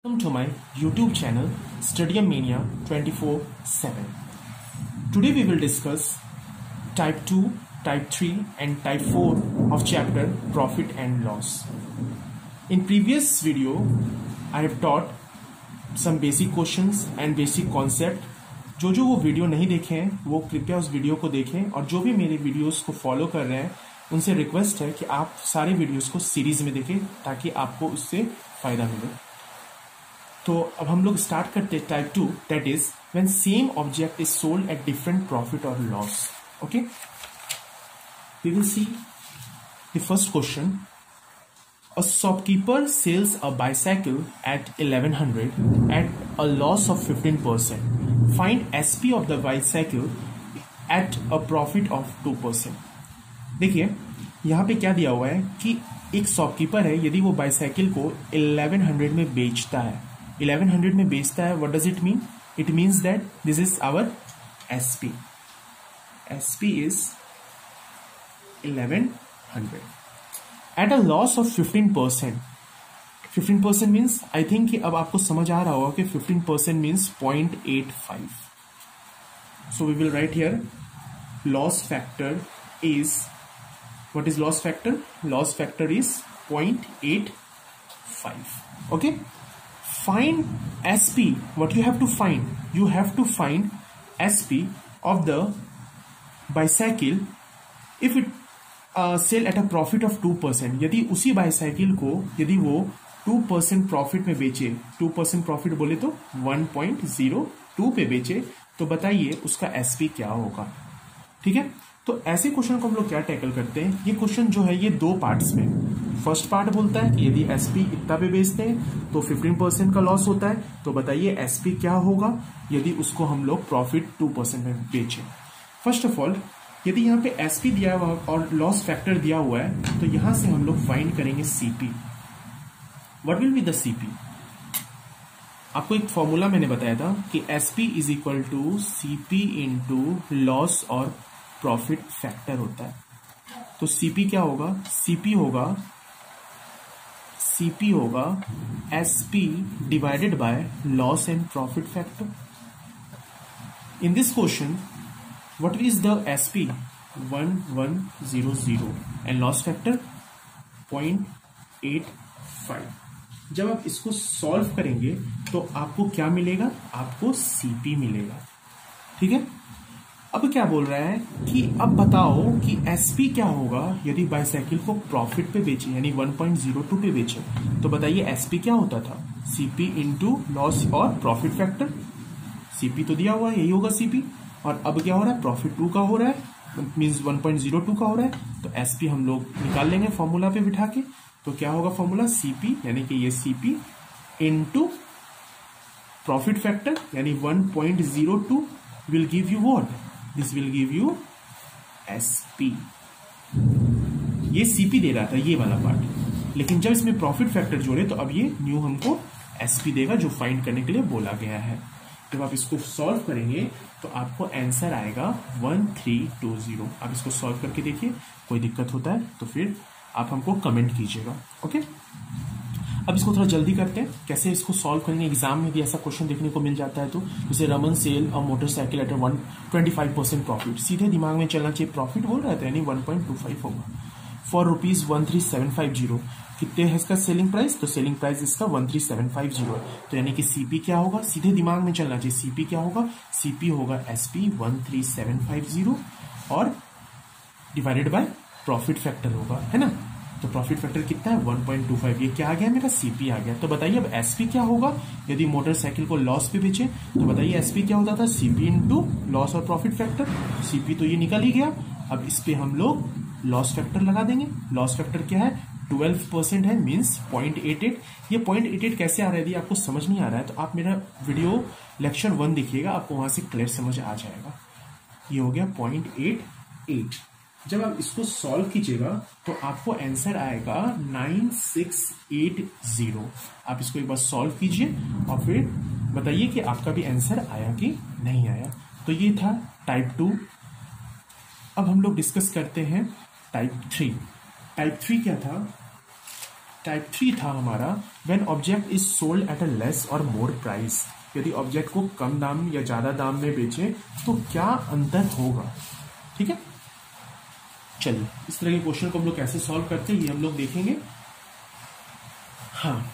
Welcome to my YouTube channel Studium Mania 24/7. Today we will discuss type 2, type 3 and type 4 of chapter Profit and Loss. In previous video I have taught some basic questions and basic concept. जो वो video नहीं देखे हैं वो कृपया उस video को देखें और जो भी मेरे वीडियोस को फॉलो कर रहे हैं उनसे रिक्वेस्ट है कि आप सारे वीडियोस को सीरीज में देखें ताकि आपको उससे फायदा मिले। तो अब हम लोग स्टार्ट करते हैं type 2, that is when same object is sold at different profit और loss. Okay, we will see the first question. A shopkeeper sells a bicycle at 1100 at a loss of 15%. Find SP of the bicycle at a profit of 2%. देखिए यहाँ पे क्या दिया हुआ है कि एक शॉपकीपर है, यदि वो बाइसाइकिल को 1100 में बेचता है, 1100 में बेचता है, what does it mean? It means that this is our SP. SP is 1100 at a loss of 15%. 15% means I think कि अब आपको समझ आ रहा होगा कि 15% means 0.85. So we will write here loss factor is, what is loss factor? Loss factor is 0.85. Okay, find SP. What you have to find? You have to find SP of the bicycle if it sell at a profit of 2%. यदि उसी bicycle को यदि वो 2% profit में बेचे, 2% profit बोले तो 1.02 पे बेचे, तो बताइए उसका एसपी क्या होगा। ठीक है, तो ऐसे क्वेश्चन को हम लोग क्या टैकल करते हैं। ये क्वेश्चन जो है ये दो पार्ट्स में। फर्स्ट पार्ट बोलता है कि यदि एसपी इतना पे बेचते हैं तो 15% का लॉस होता है, तो बताइए एसपी क्या होगा यदि उसको हम लोग प्रॉफिट 2% में बेचे। फर्स्ट ऑफ ऑल यदि यहाँ पे एसपी दिया हुआ और लॉस फैक्टर दिया हुआ है तो यहां से हम लोग फाइंड करेंगे CP. What will be the CP? आपको एक फॉर्मूला मैंने बताया था कि SP is equal to CP into loss और प्रॉफिट फैक्टर होता है। तो सीपी क्या होगा? सीपी होगा SP divided by loss and profit factor. In this question what is the SP? 1100 and loss factor 0.85. जब आप इसको सॉल्व करेंगे तो आपको क्या मिलेगा? आपको CP मिलेगा। ठीक है, अब क्या बोल रहा है कि अब बताओ कि SP क्या होगा यदि बाइसाइकिल को प्रॉफिट पे बेचे, यानी 1.02 पे बेचे, तो बताइए SP क्या होता था? CP इंटू लॉस और प्रॉफिट फैक्टर। CP तो दिया हुआ है, यही होगा CP। और अब क्या हो रहा है? प्रॉफिट 2 का हो रहा है, मीन्स 1.02 का हो रहा है, तो एसपी हम लोग निकाल लेंगे फॉर्मूला पे बिठा के। तो क्या होगा फॉर्मूला? सीपी यानी कि ये सीपी इनटू प्रॉफिट फैक्टर यानी 1.02 will give you what? This will give you SP. ये सीपी दे रहा था ये वाला पार्ट, लेकिन जब इसमें प्रॉफिट फैक्टर जोड़े तो अब ये न्यू हमको एसपी देगा जो फाइंड करने के लिए बोला गया है। जब आप इसको सॉल्व करेंगे तो आपको आंसर आएगा 1320। आप इसको सॉल्व करके देखिए, कोई दिक्कत होता है तो फिर आप हमको कमेंट कीजिएगा। ओके, अब इसको थोड़ा जल्दी करते हैं कैसे इसको सॉल्व करेंगे। एग्जाम में भी ऐसा क्वेश्चन देखने को मिल जाता है, तो जैसे रमन सेल और मोटरसाइकिल एट 125% प्रॉफिट, सीधे दिमाग में चलना चाहिए प्रॉफिट बोल रहा था यानी 1.25 होगा। फॉर ₹13750 कितने है इसका सेलिंग प्राइस? तो सेलिंग प्राइस इसका 13750 है, तो यानी कि सीपी क्या होगा? सीधे दिमाग में चलना चाहिए, सीपी क्या होगा? सीपी होगा एसपी 13750 और डिवाइडेड बाय प्रॉफिट फैक्टर होगा, है ना। तो प्रॉफिट फैक्टर कितना है? 1.25। ये क्या आ गया? मेरा सीपी आ गया। तो बताइए अब एसपी क्या होगा यदि मोटरसाइकिल को लॉस पे बेचे, तो बताइए एसपी क्या होता था? सीपी इंटू लॉस और प्रॉफिट फैक्टर। सीपी तो ये निकल ही गया। अब इस पे हम लोग लॉस फैक्टर लगा देंगे। लॉस फैक्टर क्या है? 12% है, मीन्स 0.88। ये 0.88 कैसे आ रहा है? यदि आपको समझ नहीं आ रहा है तो आप मेरा वीडियो लेक्चर 1 देखिएगा, आपको वहां से क्लियर समझ आ जाएगा। ये हो गया 0.88। जब आप इसको सॉल्व कीजिएगा तो आपको आंसर आएगा 9680। आप इसको एक बार सॉल्व कीजिए और फिर बताइए कि आपका भी आंसर आया कि नहीं आया। तो ये था टाइप 2। अब हम लोग डिस्कस करते हैं टाइप 3। टाइप 3 क्या था? टाइप 3 था हमारा when object is sold at a less और मोर प्राइस। यदि ऑब्जेक्ट को कम दाम या ज्यादा दाम में बेचे तो क्या अंतर होगा। ठीक है, चलिए इस तरह के क्वेश्चन को हम लोग कैसे सॉल्व करते हैं ये हम लोग देखेंगे। हाँ,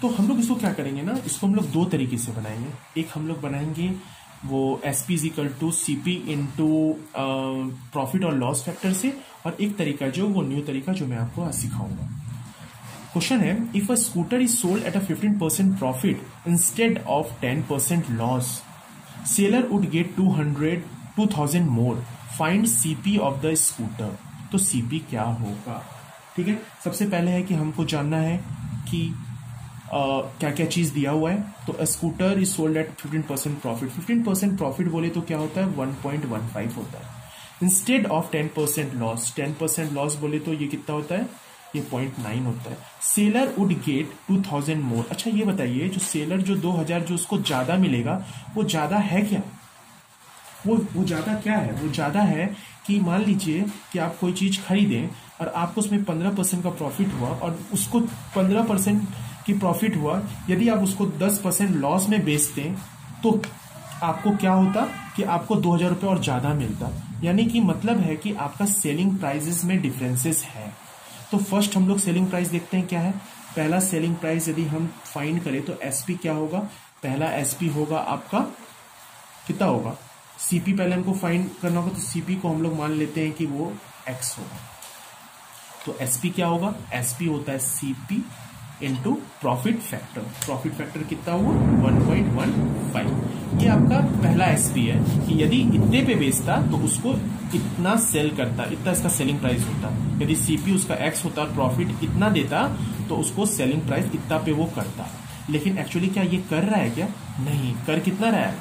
तो हम लोग इसको क्या करेंगे ना, इसको हम लोग दो तरीके से बनाएंगे। एक हम लोग बनाएंगे वो SP is equal to CP into profit और लॉस फैक्टर से, और एक तरीका जो वो न्यू तरीका जो मैं आपको आज सिखाऊंगा। क्वेश्चन है, if a scooter is sold at a 15% profit instead of 10% loss, seller would get 200,000 more, find CP of the scooter. तो CP क्या होगा। ठीक है, सबसे पहले है कि हमको जानना है कि क्या क्या चीज दिया हुआ है। तो scooter is sold eight 15% profit. 15% profit बोले तो क्या होता है 1.15 होता है, इंस्टेड ऑफ 10% लॉस। 10% लॉस बोले तो ये कितना होता है, ये 0.9 होता है। सेलर वुड गेट 2,000 मोर। अच्छा ये बताइए, जो सेलर जो 2,000 जो उसको ज्यादा मिलेगा वो ज्यादा है क्या, वो ज्यादा क्या है, वो ज्यादा है कि मान लीजिए कि आप कोई चीज खरीदें और आपको उसमें 15% का प्रॉफिट हुआ और उसको 15% की प्रॉफिट हुआ, यदि आप उसको 10% लॉस में बेचते तो आपको क्या होता कि आपको 2,000 रुपये और ज्यादा मिलता। यानी कि मतलब है कि आपका सेलिंग प्राइसेस में डिफरेंसेस है। तो फर्स्ट हम लोग सेलिंग प्राइस देखते हैं क्या है। पहला सेलिंग प्राइस यदि हम फाइंड करें तो SP क्या होगा, पहला SP होगा आपका कितना होगा, CP पहले हमको फाइंड करना होगा। तो CP को हम लोग मान लेते हैं कि वो X होगा। तो SP क्या होगा, SP होता है CP into profit factor. Profit factor कितना हुआ 1.15। ये आपका पहला SP है कि यदि इतने पे बेचता तो उसको इतना सेल करता, इतना इसका सेलिंग प्राइस होता। यदि CP उसका X होता और प्रॉफिट इतना देता तो उसको सेलिंग प्राइस इतना पे वो करता। लेकिन एक्चुअली क्या ये कर रहा है क्या, नहीं कर कितना रहा है,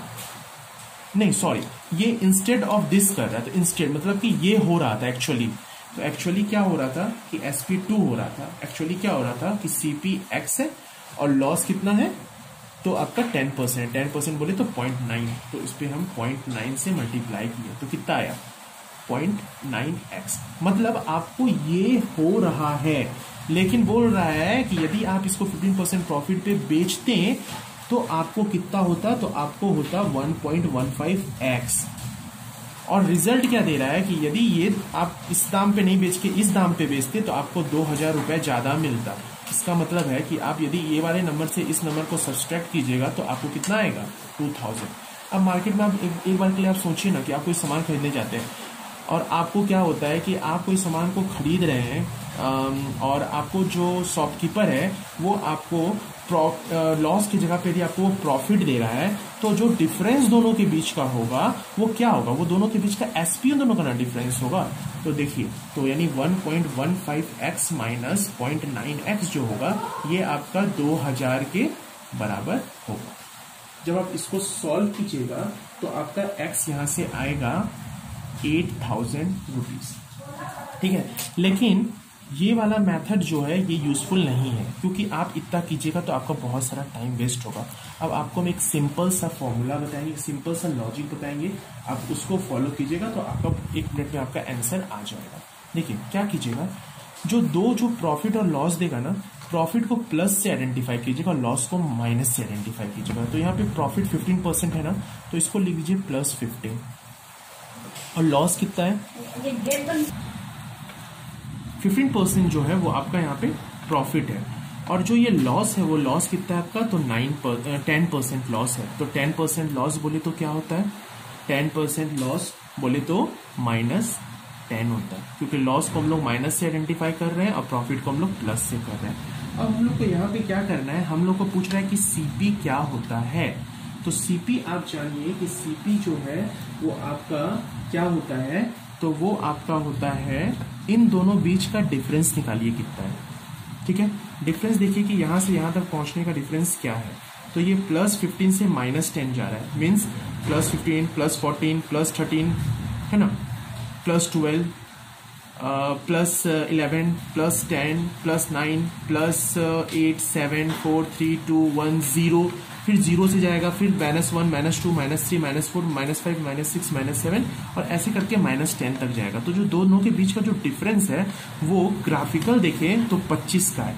नहीं सॉरी, ये इंस्टेड ऑफ दिस कर रहा था। इंस्टेड मतलब कि ये हो रहा था एक्चुअली, तो एक्चुअली क्या हो रहा था कि SP2 हो रहा था। एक्चुअली क्या हो रहा था कि CP X है और लॉस कितना है, तो आपका 10%। 10% बोले तो 0.9, तो इस पे हम 0.9 से मल्टीप्लाई किए तो कितना आया 0.9x। मतलब आपको ये हो रहा है, लेकिन बोल रहा है कि यदि आप इसको 15% प्रॉफिट पे बेचते तो आपको कितना होता, तो आपको होता 1.15x। और रिजल्ट क्या दे रहा है कि यदि ये आप इस दाम पे नहीं बेच के इस दाम पे बेचते तो आपको 2,000 रुपये ज्यादा मिलता। इसका मतलब है कि आप यदि ये वाले नंबर से इस नंबर को सब्सट्रैक्ट कीजिएगा तो आपको कितना आएगा 2,000। अब मार्केट में आप एक बार के लिए आप सोचिए ना कि आप कोई सामान खरीदने जाते हैं और आपको क्या होता है कि आप कोई सामान को खरीद रहे हैं और आपको जो शॉपकीपर है वो आपको लॉस की जगह पे यदि आपको प्रॉफिट दे रहा है, तो जो डिफरेंस दोनों के बीच का होगा वो क्या होगा, वो दोनों के बीच का SP दोनों का ना डिफरेंस होगा। तो देखिए, तो यानी 1.15x माइनस 0.9x जो होगा ये आपका 2,000 के बराबर होगा। जब आप इसको सॉल्व कीजिएगा तो आपका x यहां से आएगा 8,000 रुपीज। ठीक है, लेकिन ये वाला मेथड जो है ये यूजफुल नहीं है, क्योंकि आप इतना कीजिएगा तो आपका बहुत सारा टाइम वेस्ट होगा। अब आपको हम एक सिंपल सा फॉर्मूला बताएंगे, एक सिंपल सा लॉजिक बताएंगे, आप उसको फॉलो कीजिएगा तो आपका 1 मिनट में आपका आंसर आ जाएगा। देखिए क्या कीजिएगा, जो प्रॉफिट और लॉस देगा ना, प्रॉफिट को प्लस से आइडेंटिफाई कीजिएगा और लॉस को माइनस से आइडेंटिफाई कीजिएगा। तो यहाँ पे प्रॉफिट 15% है ना, तो इसको लिख लीजिए +15 और लॉस कितना है 15% जो है वो आपका यहाँ पे प्रॉफिट है, और जो ये लॉस है वो लॉस कितना है आपका, तो 10% लॉस है। तो 10% लॉस बोले तो क्या होता है, 10% लॉस बोले तो -10 होता है, क्योंकि लॉस को हम लोग माइनस से आइडेंटिफाई कर रहे हैं और प्रॉफिट को हम लोग प्लस से कर रहे हैं। अब हम लोग को यहाँ पे क्या करना है, हम लोग को पूछ रहा है कि CP क्या होता है। तो CP आप जानिए कि CP जो है वो आपका क्या होता है, तो वो आपका होता है इन दोनों बीच का डिफरेंस निकालिए कितना है। ठीक है, डिफरेंस देखिए कि यहां से यहां तक पहुंचने का डिफरेंस क्या है। तो ये +15 से -10 जा रहा है, मीन्स +15 +14 +13 है ना, +12 +11 +10 +9 +8 7 4 3 2 1 0, फिर 0 से जाएगा, फिर -1 -2 -3 -4 -5 -6 -7 और ऐसे करके -10 तक जाएगा। तो जो दोनों के बीच का जो डिफरेंस है वो ग्राफिकल देखें तो 25 का है,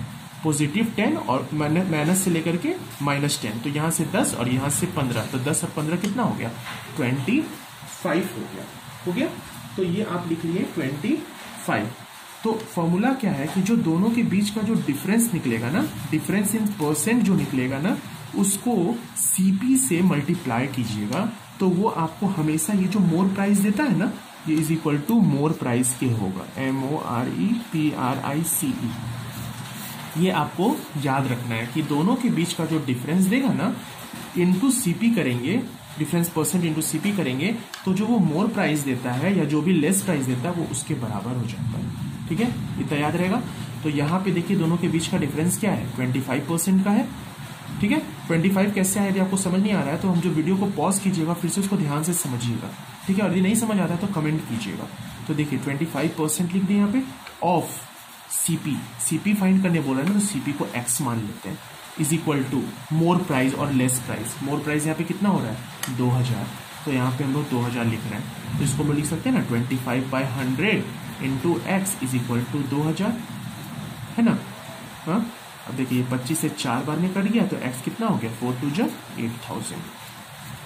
+10 और माइनस से लेकर के -10, तो यहाँ से 10 और यहाँ से 15, तो 10 और 15 कितना हो गया? 25 हो गया। तो ये आप लिख लिए 25। तो फॉर्मूला क्या है कि जो दोनों के बीच का जो डिफरेंस निकलेगा ना, डिफरेंस इन परसेंट जो निकलेगा ना, उसको सीपी से मल्टीप्लाई कीजिएगा, तो वो आपको हमेशा ये जो मोर प्राइस देता है ना, ये is equal to more price के होगा, MOREPRICE। ये आपको याद रखना है कि दोनों के बीच का जो डिफरेंस देगा ना, इंटू सीपी करेंगे, डिफरेंस परसेंट इंटू सीपी करेंगे, तो जो वो मोर प्राइस देता है या जो भी लेस प्राइस देता है वो उसके बराबर हो जाता है। ठीक है, इतना याद रहेगा। तो यहाँ पे देखिए दोनों के बीच का डिफरेंस क्या है? 25% का है। ठीक है, 25 कैसे आया? यदि आपको समझ नहीं आ रहा है तो हम जो वीडियो को पॉज कीजिएगा, फिर से उसको ध्यान से समझिएगा। ठीक है, और यदि नहीं समझ आता है तो कमेंट कीजिएगा। तो देखिए 25% लिख दिए यहाँ पे, ऑफ सीपी फाइंड करने बोला है ना, तो सीपी को एक्स मान लेते हैं, is equal to more price और लेस प्राइस। मोर प्राइस यहाँ पे कितना हो रहा है? 2000, तो यहाँ पे हम लोग 2000 लिख रहे हैं, तो इसको हम लिख सकते हैं ना 25/100 into x is equal to 2000, है ना। हाँ, अब देखिए 25 से 4 बार में कट गया, तो एक्स कितना हो गया? 4 2 जा 8000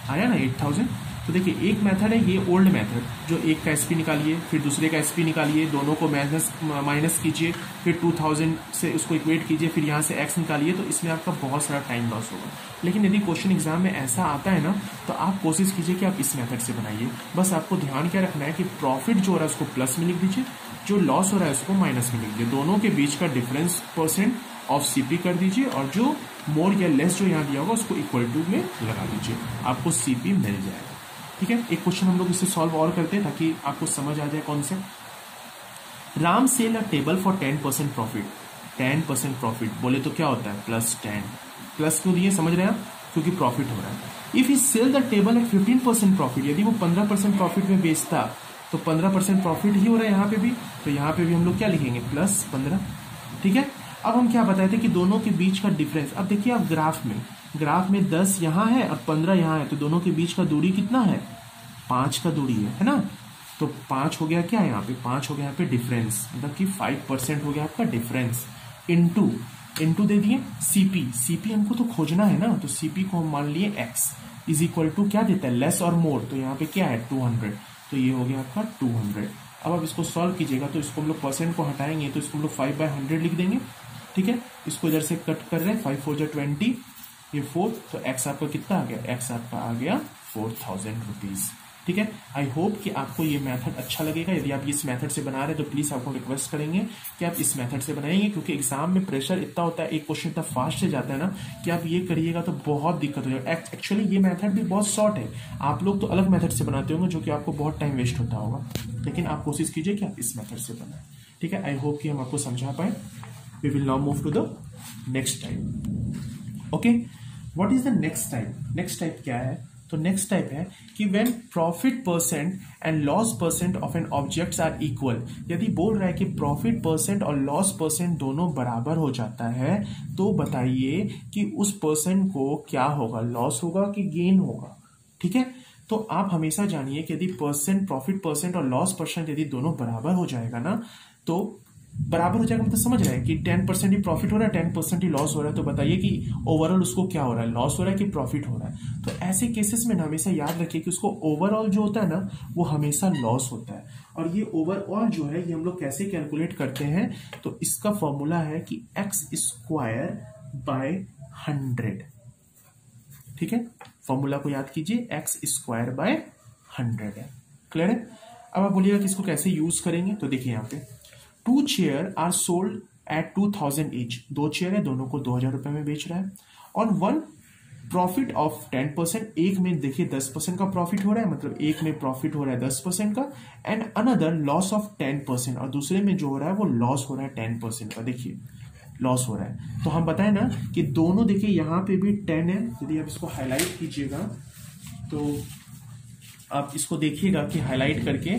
आया ना, 8000। तो देखिए एक मेथड है ये ओल्ड मेथड, जो एक का एसपी निकालिए, फिर दूसरे का एसपी निकालिए, दोनों को माइनस कीजिए, फिर 2000 से उसको इक्वेट कीजिए, फिर यहाँ से एक्स निकालिए, तो इसमें आपका बहुत सारा टाइम लॉस होगा। लेकिन यदि क्वेश्चन एग्जाम में ऐसा आता है ना, तो आप कोशिश कीजिए कि आप इस मेथड से बनाइए। बस आपको ध्यान क्या रखना है कि प्रॉफिट जो हो रहा है उसको प्लस में लिख दीजिए, जो लॉस हो रहा है उसको माइनस में लिख दीजिए, दोनों के बीच का डिफरेंस परसेंट ऑफ सीपी कर दीजिए, और जो मोर या लेस जो यहाँ दिया होगा उसको इक्वल टू में लगा दीजिए, आपको सीपी मिल जाएगा। ठीक है, एक क्वेश्चन हम लोग इसे सॉल्व और करते हैं ताकि आपको समझ आ जाए concept. Ram sell a table for 10% profit. 10% profit बोले तो क्या होता है? +10। प्लस क्यों दिए समझ रहे हैं आप? क्योंकि प्रॉफिट हो रहा है। If he sell the table at 15% profit, यदि वो 15% प्रॉफिट में बेचता तो 15% प्रॉफिट ही हो रहा है यहाँ पे भी, तो यहाँ पे भी हम लोग क्या लिखेंगे? +15। ठीक है, अब हम क्या बताए थे कि दोनों के बीच का डिफरेंस, अब देखिए आप ग्राफ में 10 यहाँ है और 15 यहाँ है, तो दोनों के बीच का दूरी कितना है? 5 का दूरी है ना। तो 5 हो गया क्या है यहाँ पे? 5 हो गया यहाँ पे डिफरेंस, मतलब कि 5% हो गया आपका डिफरेंस, इंटू दे दिए सीपी हमको तो खोजना है ना, तो सीपी को हम मान लिए एक्स इज इक्वल टू क्या देता है? लेस और मोर, तो यहाँ पे क्या है? 200, तो ये हो गया आपका 200। अब आप इसको सॉल्व कीजिएगा, तो इसको हम लोग परसेंट को हटाएंगे, तो इसको हम लोग 5/100 लिख देंगे। ठीक है, इसको इधर से कट कर रहे हैं, 5 4 जा 20, ये 4, तो एक्स आपका कितना आ गया? एक्स आपका आ गया 4000 रुपीज। ठीक है, आई होप कि आपको ये मेथड अच्छा लगेगा। यदि आप इस मेथड से बना रहे हैं तो प्लीज आपको रिक्वेस्ट करेंगे कि आप इस मेथड से बनाएंगे, क्योंकि एग्जाम में प्रेशर इतना होता है, एक क्वेश्चन इतना फास्ट से जाता है ना कि आप ये करिएगा तो बहुत दिक्कत हो जाएगा। एक्चुअली ये मेथड भी बहुत शॉर्ट है, आप लोग तो अलग मेथड से बनाते होंगे जो कि आपको बहुत टाइम वेस्ट होता होगा, लेकिन आप कोशिश कीजिए कि आप इस मेथड से बनाए। ठीक है, आई होप कि हम आपको समझा पाए। We will now move to the next type. Okay, what is the next type? Next type क्या है? तो नेक्स्ट टाइप है कि when profit percent and loss percent of an objects are equal. यदि बोल रहा है कि प्रॉफिट परसेंट और लॉस परसेंट दोनों बराबर हो जाता है, तो बताइए कि उस परसेंट को क्या होगा? लॉस होगा कि गेन होगा? ठीक है, तो आप हमेशा जानिए कि यदि प्रॉफिट परसेंट और लॉस परसेंट यदि दोनों बराबर हो जाएगा ना, तो बराबर हो जाएगा मतलब समझ रहे हैं कि 10% ही प्रॉफिट हो रहा है, 10% ही लॉस हो रहा है, तो बताइए कि ओवरऑल उसको क्या हो रहा है? लॉस हो रहा है कि प्रॉफिट हो रहा है? तो ऐसे केसेस में ना हमेशा याद रखिए कि उसको ओवरऑल जो होता है ना वो हमेशा लॉस होता है। और ये ओवरऑल जो है ये हम लोग कैसे कैलकुलेट करते हैं? तो इसका फॉर्मूला है कि x²/100। ठीक है, फॉर्मूला को याद कीजिए, x²/100 है। क्लियर है? अब आप बोलिएगा कि इसको कैसे यूज करेंगे? तो देखिए यहाँ पे 2 chair are sold at 2000 each. 2 chair है, दोनों को 2000 रुपए में बेच रहा है। और 1 प्रॉफिट ऑफ 10%, एक में देखिए 10% का प्रॉफिट हो रहा है, मतलब एक में प्रॉफिट हो रहा है 10% का, एंड अनदर लॉस ऑफ 10%, और दूसरे में जो हो रहा है वो लॉस हो रहा है 10% का। देखिए लॉस हो रहा है, तो हम बताए ना कि दोनों देखिए यहाँ पे भी 10 है। यदि आप इसको हाईलाइट कीजिएगा तो आप इसको देखिएगा कि हाईलाइट करके,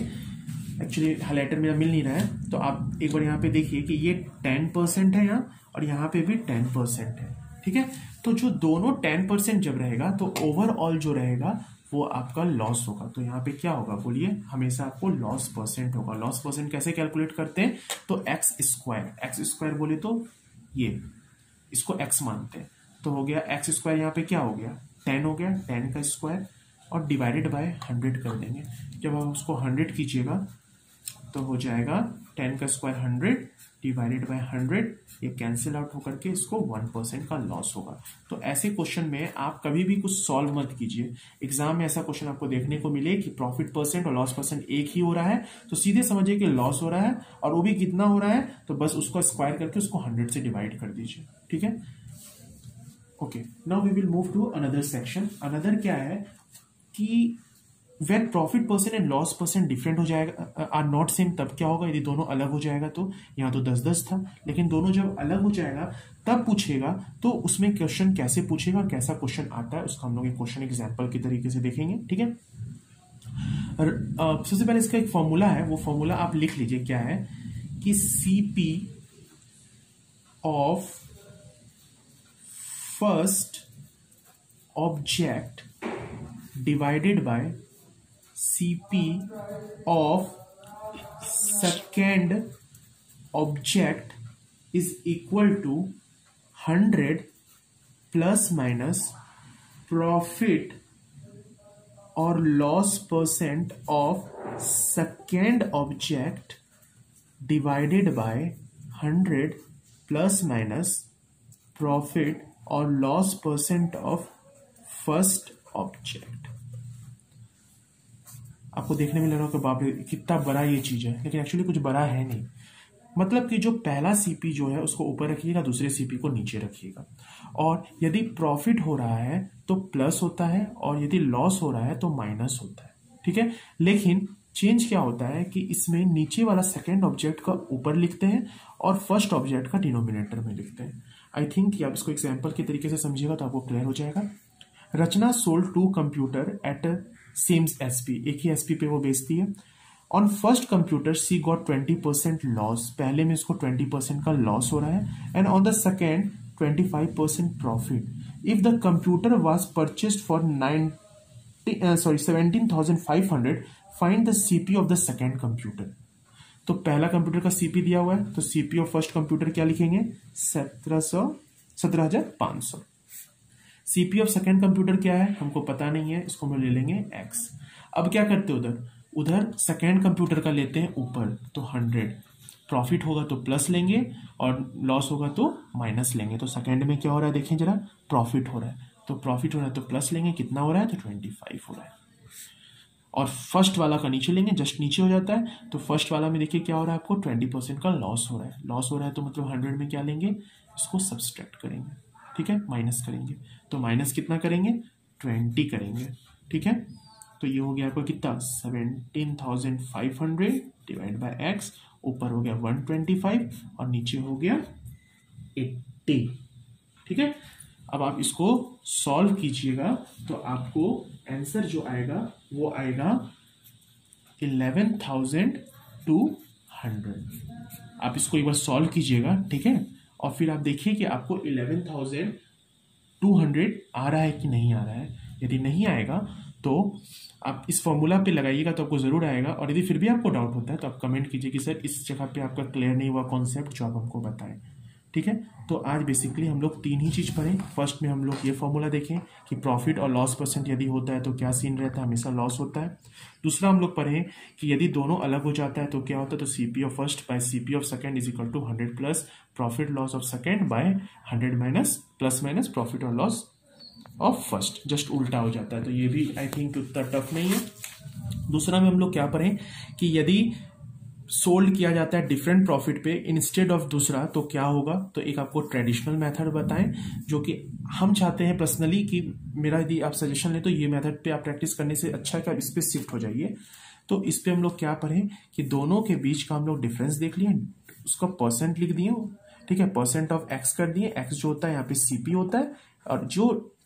एक्चुअली हाईलाइटर मेरा मिल नहीं रहा है, तो आप एक बार यहाँ पे देखिए कि ये 10% है यहाँ, और यहाँ पे भी 10% है। ठीक है, तो जो दोनों 10% जब रहेगा तो ओवरऑल जो रहेगा वो आपका लॉस होगा। तो यहाँ पे क्या होगा बोलिए? हमेशा आपको लॉस परसेंट होगा। लॉस परसेंट कैसे कैलकुलेट करते हैं? तो x² बोले तो ये इसको x मानते हैं, तो हो गया एक्स स्क्वायर, यहाँ पे क्या हो गया 10 हो गया, 10 का स्क्वायर और डिवाइडेड बाय 100 कर देंगे। जब आप उसको 100 कीजिएगा तो हो जाएगा 10 का स्क्वायर 100 डिवाइडेड बाय 100, ये कैंसिल आउट होकर के इसको 1% का लॉस होगा। तो ऐसे क्वेश्चन में आप कभी भी कुछ सॉल्व मत कीजिए। एग्जाम में ऐसा क्वेश्चन आपको देखने को मिले कि प्रॉफिट परसेंट और लॉस परसेंट एक ही हो रहा है, तो सीधे समझिए कि लॉस हो रहा है और वो भी कितना हो रहा है, तो बस उसको स्क्वायर करके उसको 100 से डिवाइड कर दीजिए। ठीक है, okay. Now we will move to another section. Another क्या है कि when profit percent and loss percent different हो जाएगा, आर नॉट सेम, तब क्या होगा, यदि दोनों अलग हो जाएगा तो यहाँ तो 10-10 था, लेकिन दोनों जब अलग हो जाएगा तब पूछेगा, तो उसमें क्वेश्चन कैसे पूछेगा और कैसा क्वेश्चन आता है उसका हम लोग एक क्वेश्चन एग्जाम्पल के तरीके से देखेंगे। ठीक है, सबसे पहले इसका एक फॉर्मूला है, वो फॉर्मूला आप लिख लीजिए क्या है कि CP of first object divided by CP of second object is equal to 100 plus minus profit or loss percent of second object divided by 100 plus minus profit or loss percent of first object। आपको देखने में लग रहा है कि बाप रे कितना बड़ा ये चीज है, लेकिन एक्चुअली कुछ बड़ा है नहीं। मतलब कि जो पहला सीपी जो है उसको ऊपर रखिएगा, दूसरे सीपी को नीचे रखिएगा, और यदि प्रॉफिट हो रहा है तो प्लस होता है और यदि लॉस हो रहा है तो माइनस होता है। ठीक है, लेकिन चेंज क्या होता है कि इसमें नीचे वाला सेकेंड ऑब्जेक्ट का ऊपर लिखते हैं और फर्स्ट ऑब्जेक्ट का डिनोमिनेटर में लिखते हैं। आई थिंक कि आप इसको एग्जाम्पल के तरीके से समझिएगा तो आपको क्लियर हो जाएगा। Rachna sold 2 computer at same SP, एक ही एसपी पे वो बेचती है। On first computer she got 20% loss, पहले में इसको 20% का लॉस हो रहा है, and on the second 25% profit. If the computer was purchased for 17,500, find the CP of the second computer. तो पहला कंप्यूटर का सीपी दिया हुआ है, तो सीपी ऑफ फर्स्ट कंप्यूटर क्या लिखेंगे 17,500। सीपी ऑफ सेकेंड कंप्यूटर क्या है हमको पता नहीं है, इसको हम ले लेंगे x। अब क्या करते हैं, उधर सेकेंड कंप्यूटर का लेते हैं ऊपर, तो 100। प्रॉफिट होगा तो प्लस लेंगे और लॉस होगा तो माइनस लेंगे। तो सेकेंड में क्या हो रहा है देखें जरा, प्रॉफिट हो रहा है, तो प्रॉफिट हो रहा है तो प्लस लेंगे, कितना हो रहा है तो 25 हो रहा है। और फर्स्ट वाला का नीचे लेंगे, जस्ट नीचे हो जाता है, तो फर्स्ट वाला में देखिए क्या हो रहा है आपको 20% का लॉस हो रहा है। लॉस हो रहा है तो मतलब 100 में क्या लेंगे, इसको सब्सट्रैक्ट करेंगे। ठीक है, माइनस करेंगे, तो माइनस कितना करेंगे 20 करेंगे। ठीक है, तो ये हो गया आपको कितना 17,500 डिवाइड बाय x, ऊपर हो गया 125 और नीचे हो गया 80। ठीक है, अब आप इसको सॉल्व कीजिएगा तो आपको आंसर जो आएगा वो आएगा 11,200। आप इसको एक बार सॉल्व कीजिएगा, ठीक है, और फिर आप देखिए कि आपको 11,200 आ रहा है कि नहीं आ रहा है। यदि नहीं आएगा तो आप इस फॉर्मूला पे लगाइएगा तो आपको जरूर आएगा, और यदि फिर भी आपको डाउट होता है तो आप कमेंट कीजिए कि सर इस जगह पे आपका क्लियर नहीं हुआ कॉन्सेप्ट जो आप हमको बताएं। ठीक है, तो आज बेसिकली हम लोग 3 ही चीज़ पढ़ें। फर्स्ट में हम लोग ये फॉर्मूला देखें कि प्रॉफिट और लॉस परसेंट यदि होता है तो क्या सीन रहता है, हमेशा लॉस होता है। दूसरा हम लोग पढ़ें कि यदि दोनों अलग हो जाता है तो क्या होता है, तो CP of first by CP of second is equal to 100 plus profit loss of second by 100 minus plus minus profit और लॉस ऑफ फर्स्ट, जस्ट उल्टा हो जाता है। तो ये भी आई थिंक उतना टफ नहीं है। दूसरा में हम लोग क्या पढ़ें कि यदि सोल्ड किया जाता है डिफरेंट प्रॉफिट पे इंस्टेड ऑफ दूसरा तो क्या होगा। तो एक आपको ट्रेडिशनल मेथड बताएं जो कि हम चाहते हैं पर्सनली कि मेरा यदि आप सजेशन लें तो ये मेथड पे आप प्रैक्टिस करने से अच्छा है कि आप इस पे शिफ्ट हो जाइए। तो इस पे हम लोग क्या पढ़ें कि दोनों के बीच का हम लोग डिफरेंस देख लिए, उसका परसेंट लिख दिए, ठीक है, परसेंट ऑफ एक्स कर दिए, एक्स जो होता है यहाँ पे सीपी होता है, और जो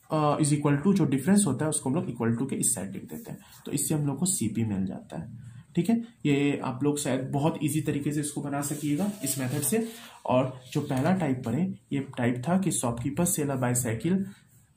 इज इक्वल टू जो डिफरेंस होता है उसको हम लोग इक्वल टू के इस साइड लिख देते हैं, तो इससे हम लोग को सीपी मिल जाता है। ठीक है, ये आप लोग शायद बहुत इजी तरीके से इसको बना सकिएगा इस मेथड से। और जो पहला टाइप पढ़े ये टाइप था कि शॉपकीपर सेल अ बाईसाइकिल,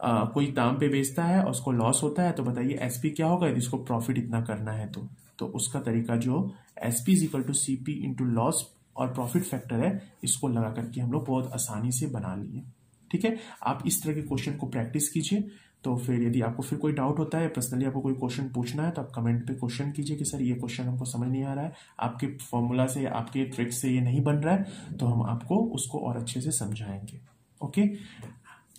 कोई दाम पे बेचता है और उसको लॉस होता है, तो बताइए एसपी क्या होगा यदि इसको प्रॉफिट इतना करना है तो उसका तरीका जो SP is equal to CP into loss और प्रॉफिट फैक्टर है, इसको लगा करके हम लोग बहुत आसानी से बना लिए। ठीक है, आप इस तरह के क्वेश्चन को प्रैक्टिस कीजिए। तो फिर यदि आपको फिर कोई डाउट होता है, पर्सनली आपको कोई क्वेश्चन पूछना है, तो आप कमेंट पे क्वेश्चन कीजिए कि सर ये क्वेश्चन हमको समझ नहीं आ रहा है, आपके फॉर्मूला से, आपके ट्रिक से ये नहीं बन रहा है, तो हम आपको उसको और अच्छे से समझाएंगे। ओके,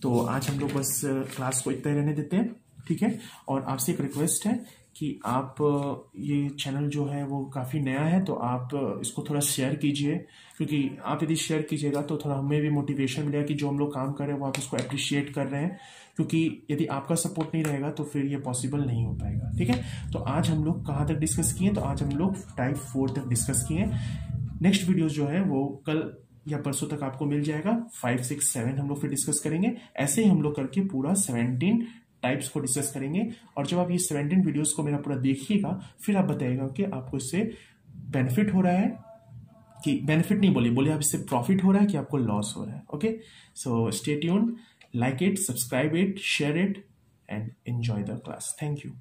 तो आज हम लोग बस क्लास को इतना ही रहने देते हैं। ठीक है, और आपसे एक रिक्वेस्ट है कि आप ये चैनल जो है वो काफ़ी नया है, तो आप इसको थोड़ा शेयर कीजिए, क्योंकि आप यदि शेयर कीजिएगा तो थोड़ा हमें भी मोटिवेशन मिलेगा कि जो हम लोग काम कर रहे हैं वो आप इसको अप्रिशिएट कर रहे हैं, क्योंकि यदि आपका सपोर्ट नहीं रहेगा तो फिर ये पॉसिबल नहीं हो पाएगा। ठीक है, तो आज हम लोग कहाँ तक डिस्कस किए, तो आज हम लोग टाइप 4 तक डिस्कस किए। नेक्स्ट वीडियो जो है वो कल या परसों तक आपको मिल जाएगा। 5, 6, 7 हम लोग फिर डिस्कस करेंगे। ऐसे ही हम लोग करके पूरा 17 टाइप्स को डिस्कस करेंगे। और जब आप ये 17 वीडियोस को मेरा पूरा देखिएगा, फिर आप बताइएगा कि आपको इससे बेनिफिट हो रहा है कि बेनिफिट नहीं, बोलिए आप इससे प्रॉफिट हो रहा है कि आपको लॉस हो रहा है। Okay, so stay tuned, like it, subscribe it, share it and enjoy the class. Thank you.